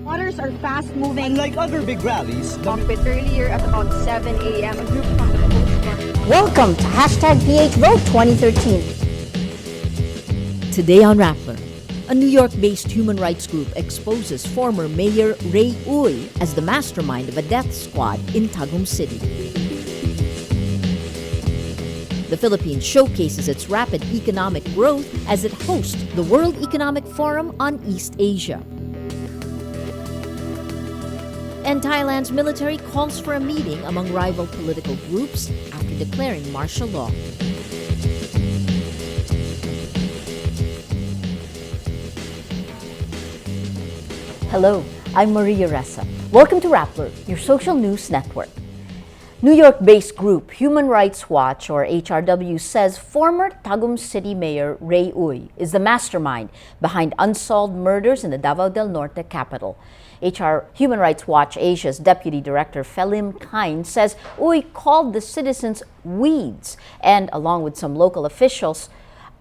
Waters are fast-moving. Unlike other big rallies, Cockpit earlier at about 7 a.m. A group from the Coast Guard. Welcome to #PHVote 2013. Today on Rappler, a New York-based human rights group exposes former Mayor Rey Uy as the mastermind of a death squad in Tagum City. The Philippines showcases its rapid economic growth as it hosts the World Economic Forum on East Asia. And Thailand's military calls for a meeting among rival political groups after declaring martial law. Hello, I'm Maria Ressa. Welcome to Rappler, your social news network. New York-based group Human Rights Watch, or HRW, says former Tagum City Mayor Rey Uy is the mastermind behind unsolved murders in the Davao del Norte capital. Human Rights Watch Asia's Deputy Director Felim Kine says Uy called the citizens weeds and, along with some local officials,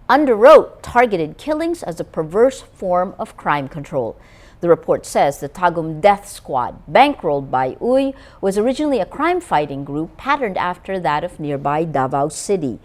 underwrote targeted killings as a perverse form of crime control. The report says the Tagum Death Squad, bankrolled by Uy, was originally a crime-fighting group patterned after that of nearby Davao City.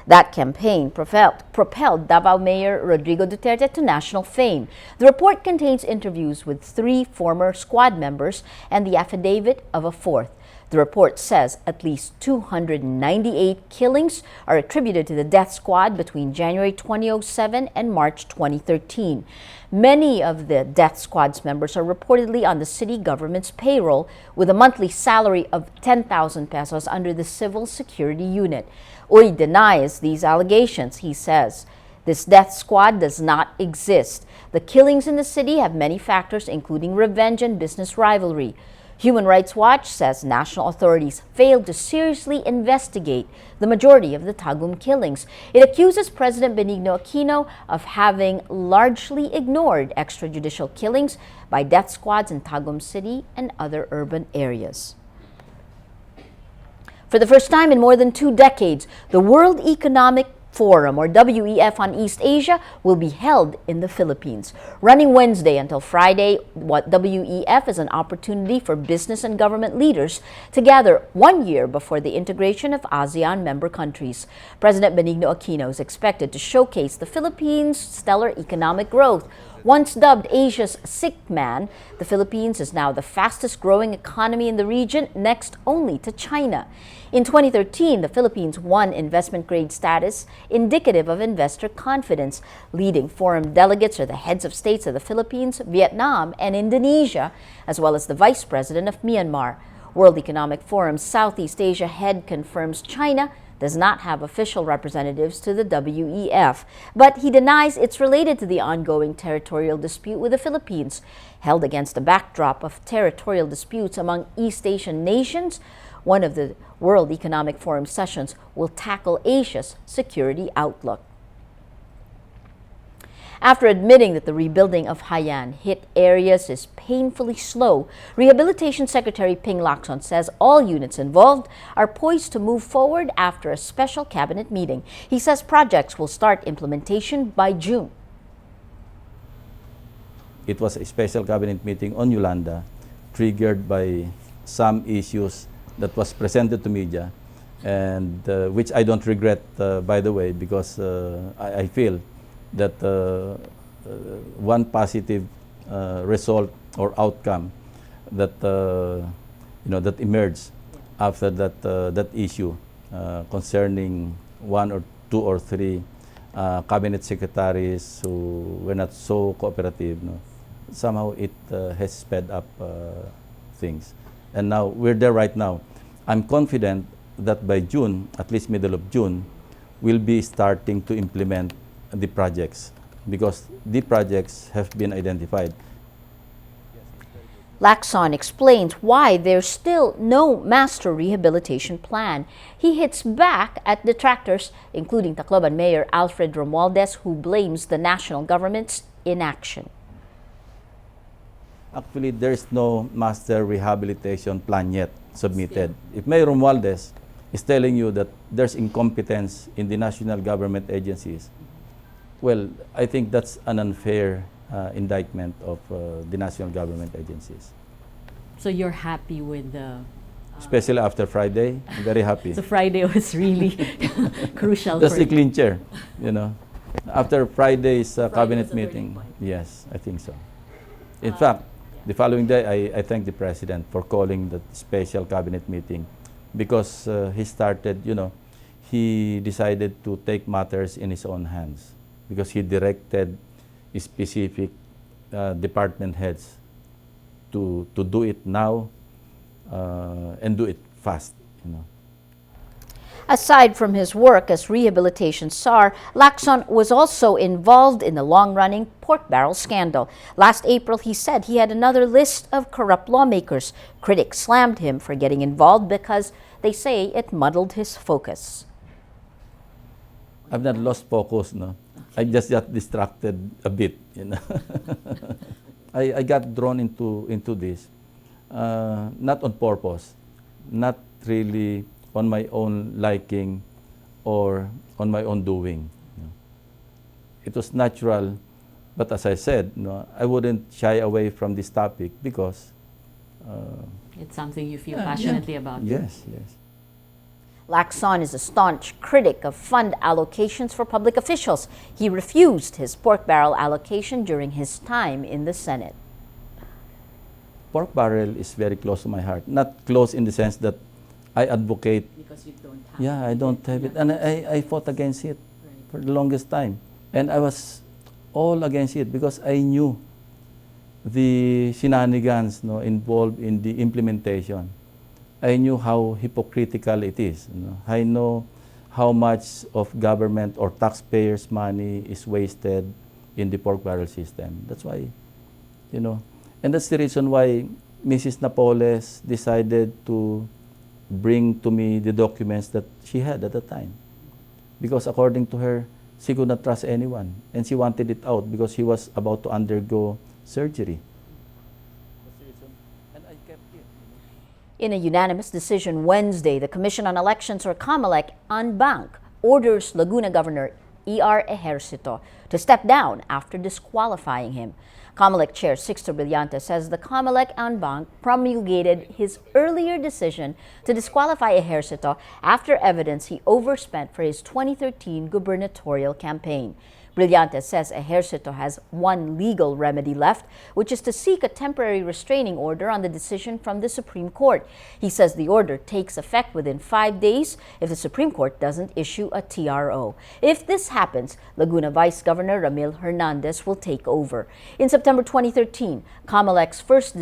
That campaign propelled Davao Mayor Rodrigo Duterte to national fame. The report contains interviews with 3 former squad members and the affidavit of a 4th. The report says at least 298 killings are attributed to the death squad between January 2007 and March 2013. Many of the death squad's members are reportedly on the city government's payroll with a monthly salary of 10,000 pesos under the Civil Security Unit. Uy denies these allegations. He says this death squad does not exist. The killings in the city have many factors, including revenge and business rivalry. Human Rights Watch says national authorities failed to seriously investigate the majority of the Tagum killings. It accuses President Benigno Aquino of having largely ignored extrajudicial killings by death squads in Tagum City and other urban areas. For the first time in more than 2 decades, the World Economic Forum, or WEF, on East Asia will be held in the Philippines. Running Wednesday until Friday, WEF is an opportunity for business and government leaders to gather 1 year before the integration of ASEAN member countries. President Benigno Aquino is expected to showcase the Philippines' stellar economic growth. Once dubbed Asia's sick man, the Philippines is now the fastest growing economy in the region, next only to China. In 2013, the Philippines won investment grade status, indicative of investor confidence. Leading forum delegates are the heads of states of the Philippines, Vietnam, and Indonesia, as well as the Vice President of Myanmar. World Economic Forum's Southeast Asia head confirms China does not have official representatives to the WEF, but he denies it's related to the ongoing territorial dispute with the Philippines. Held against a backdrop of territorial disputes among East Asian nations, one of the World Economic Forum sessions will tackle Asia's security outlook. After admitting that the rebuilding of Haiyan hit areas is painfully slow, Rehabilitation Secretary Ping LACSON says all units involved are poised to move forward after a special cabinet meeting. He says projects will start implementation by June. It was a special cabinet meeting on Yolanda, triggered by some issues that was presented to media, and which I don't regret, by the way, because I feel that one positive result or outcome that that emerged after that issue concerning 1 or 2 or 3 cabinet secretaries who were not so cooperative. Somehow it has sped up things, and now we're there right now. I'm confident that by June, at least middle of June, we'll be starting to implement the projects, because the projects have been identified. LACSON explains why there's still no master rehabilitation plan. He hits back at detractors, including Tacloban Mayor Alfred Romualdez, who blames the national government's inaction. Actually, there is no master rehabilitation plan yet submitted. If Mayor Romualdez is telling you that there's incompetence in the national government agencies, well, I think that's an unfair indictment of the national government agencies. So you're happy with the... Especially after Friday, I'm very happy. So Friday was really crucial That's for the you. clincher, you know. After Friday's Friday cabinet was a turning meeting, point. yes, I think so. In fact, the following day, I thank the president for calling the special cabinet meeting because he started, you know, he decided to take matters in his own hands because he directed specific department heads to do it now and do it fast, you know. Aside from his work as rehabilitation czar, LACSON was also involved in the long-running pork barrel scandal. Last April, he said he had another list of corrupt lawmakers. Critics slammed him for getting involved because they say it muddled his focus. I've not lost focus, no. I just got distracted a bit, you know. I got drawn into this, not on purpose, not really on my own liking or on my own doing. You know. It was natural, but as I said, no, I wouldn't shy away from this topic because It's something you feel passionately about. yes, yes. LACSON is a staunch critic of fund allocations for public officials. He refused his pork barrel allocation during his time in the Senate. Pork barrel is very close to my heart. Not close in the sense that I advocate. Because you don't have Yeah, I don't have it. And I fought against it for the longest time. And I was all against it because I knew the shenanigans, no, involved in the implementation. I knew how hypocritical it is. You know. I know how much of government or taxpayers' money is wasted in the pork barrel system. That's why, you know, and that's the reason why Mrs. NAPOLES decided to bring to me the documents that she had at the time. Because according to her, she could not trust anyone. And she wanted it out because she was about to undergo surgery. And I kept it. In a unanimous decision Wednesday, the Commission on Elections, or COMELEC, en banc, orders Laguna Governor E.R. Ejercito to step down after disqualifying him. COMELEC Chair Sixto Brillante says the COMELEC en banc promulgated his earlier decision to disqualify Ejercito after evidence he overspent for his 2013 gubernatorial campaign. Brillante says Ejercito has one legal remedy left, which is to seek a temporary restraining order on the decision from the Supreme Court. He says the order takes effect within 5 days if the Supreme Court doesn't issue a TRO. If this happens, Laguna Vice Governor Ramil Hernandez will take over. In September 2013, COMELEC's First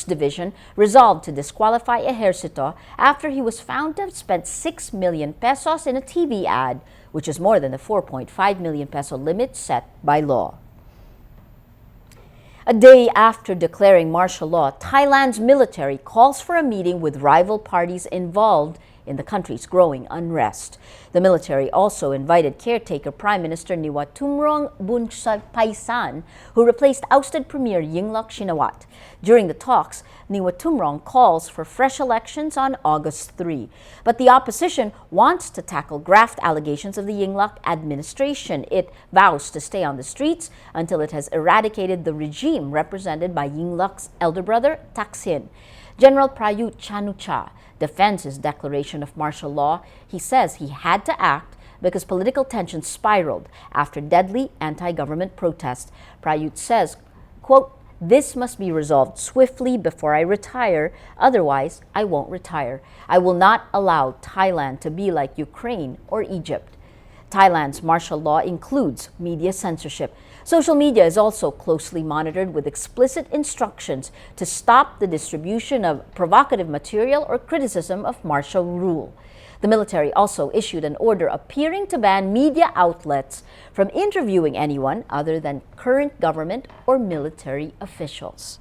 Division resolved to disqualify Ejercito after he was found to have spent 6 million pesos in a TV ad, which is more than the 4.5 million peso limit set by law. A day after declaring martial law, Thailand's military calls for a meeting with rival parties involved in the country's growing unrest. The military also invited caretaker Prime Minister Niwatumrong Bunpaisan, who replaced ousted Premier Yingluck Shinawat. During the talks, Niwatumrong calls for fresh elections on August 3. But the opposition wants to tackle graft allegations of the Yingluck administration. It vows to stay on the streets until it has eradicated the regime represented by Yingluck's elder brother, Thaksin. General Prayut Chan-o-cha defends his declaration of martial law. He says he had to act because political tensions spiraled after deadly anti-government protests. Prayut says, quote, "This must be resolved swiftly before I retire, otherwise I won't retire. I will not allow Thailand to be like Ukraine or Egypt." Thailand's martial law includes media censorship. Social media is also closely monitored with explicit instructions to stop the distribution of provocative material or criticism of martial rule. The military also issued an order appearing to ban media outlets from interviewing anyone other than current government or military officials.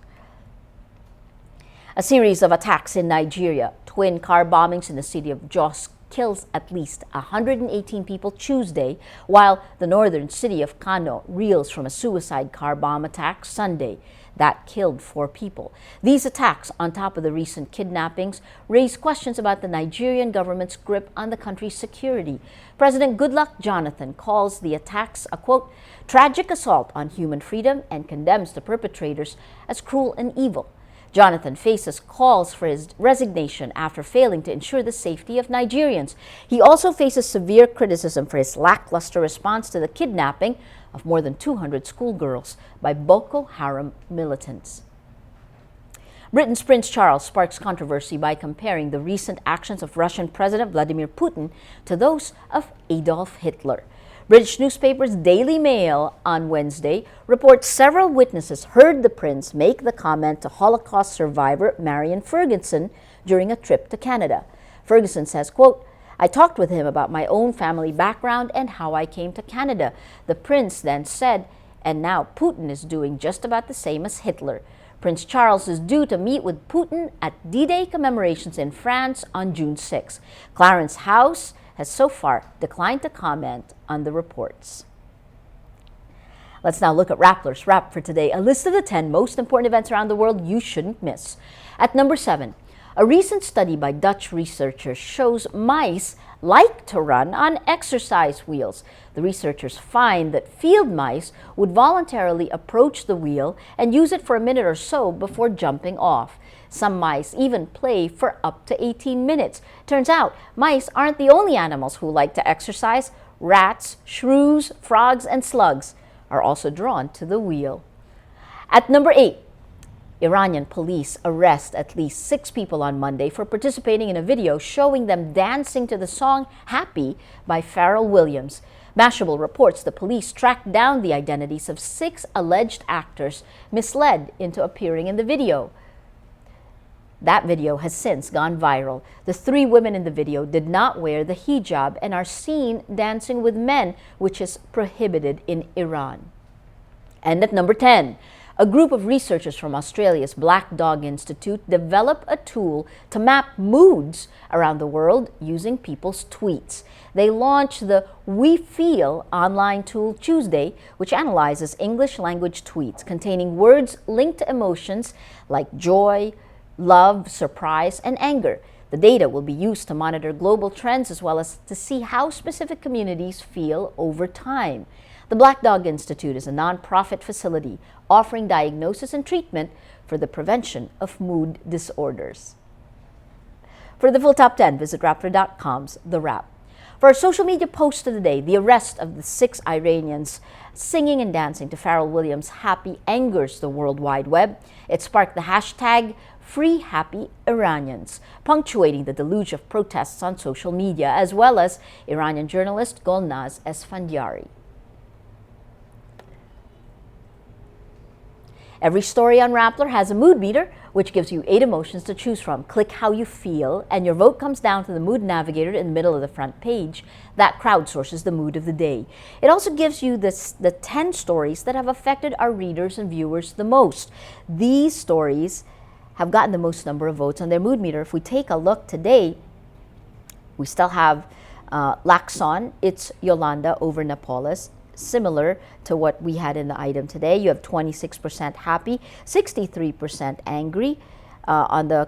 A series of attacks in Nigeria, twin car bombings in the city of Jos kills at least 118 people Tuesday, while the northern city of Kano reels from a suicide car bomb attack Sunday that killed 4 people. These attacks, on top of the recent kidnappings, raise questions about the Nigerian government's grip on the country's security. President Goodluck Jonathan calls the attacks a, quote, tragic assault on human freedom and condemns the perpetrators as cruel and evil. Jonathan faces calls for his resignation after failing to ensure the safety of Nigerians. He also faces severe criticism for his lackluster response to the kidnapping of more than 200 schoolgirls by Boko Haram militants. Britain's Prince Charles sparks controversy by comparing the recent actions of Russian President Vladimir Putin to those of Adolf Hitler. British newspaper's Daily Mail on Wednesday reports several witnesses heard the prince make the comment to Holocaust survivor Marion Ferguson during a trip to Canada. Ferguson says, quote, I talked with him about my own family background and how I came to Canada. The prince then said, and now Putin is doing just about the same as Hitler. Prince Charles is due to meet with Putin at D-Day commemorations in France on June 6. Clarence House has so far declined to comment on the reports. Let's now look at Rappler's Wrap for today, a list of the 10 most important events around the world you shouldn't miss. At number 7, a recent study by Dutch researchers shows mice like to run on exercise wheels. The researchers find that field mice would voluntarily approach the wheel and use it for a minute or so before jumping off. Some mice even play for up to 18 minutes. Turns out, mice aren't the only animals who like to exercise. Rats, shrews, frogs, and slugs are also drawn to the wheel. At number 8, Iranian police arrest at least 6 people on Monday for participating in a video showing them dancing to the song Happy by Pharrell Williams. Mashable reports the police tracked down the identities of 6 alleged actors misled into appearing in the video. That video has since gone viral. The 3 women in the video did not wear the hijab and are seen dancing with men, which is prohibited in Iran. And at number 10, a group of researchers from Australia's Black Dog Institute developed a tool to map moods around the world using people's tweets. They launched the We Feel online tool Tuesday, which analyzes English language tweets containing words linked to emotions like joy, love, surprise, and anger. The data will be used to monitor global trends as well as to see how specific communities feel over time. The Black Dog Institute is a nonprofit facility offering diagnosis and treatment for the prevention of mood disorders. For the full top 10, visit Rappler.com's The Wrap. For our social media post of the day, the arrest of the 6 Iranians singing and dancing to Pharrell Williams' Happy angers the World Wide Web. It sparked the hashtag Free Happy Iranians, punctuating the deluge of protests on social media, as well as Iranian journalist Golnaz Esfandiari. Every story on Rappler has a mood meter, which gives you 8 emotions to choose from. Click how you feel, and your vote comes down to the mood navigator in the middle of the front page. That crowdsources the mood of the day. It also gives you the 10 stories that have affected our readers and viewers the most. These stories have gotten the most number of votes on their mood meter. If we take a look today, we still have LACSON, it's Yolanda over NAPOLES, similar to what we had in the item today. You have 26% happy, 63% angry on the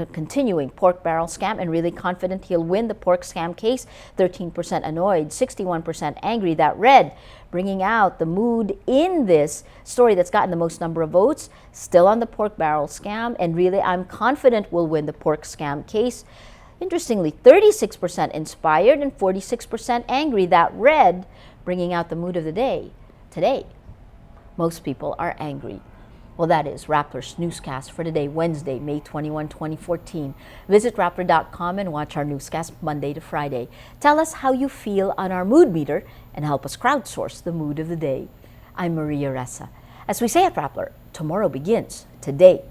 continuing pork barrel scam and really confident he'll win the pork scam case, 13% annoyed, 61% angry. That red, bringing out the mood in this story that's gotten the most number of votes, still on the pork barrel scam, and really I'm confident we'll win the pork scam case. Interestingly, 36% inspired and 46% angry. That red, bringing out the mood of the day. Today, most people are angry. Well, that is Rappler's Newscast for today, Wednesday, May 21, 2014. Visit Rappler.com and watch our newscast Monday to Friday. Tell us how you feel on our mood meter and help us crowdsource the mood of the day. I'm Maria Ressa. As we say at Rappler, tomorrow begins today.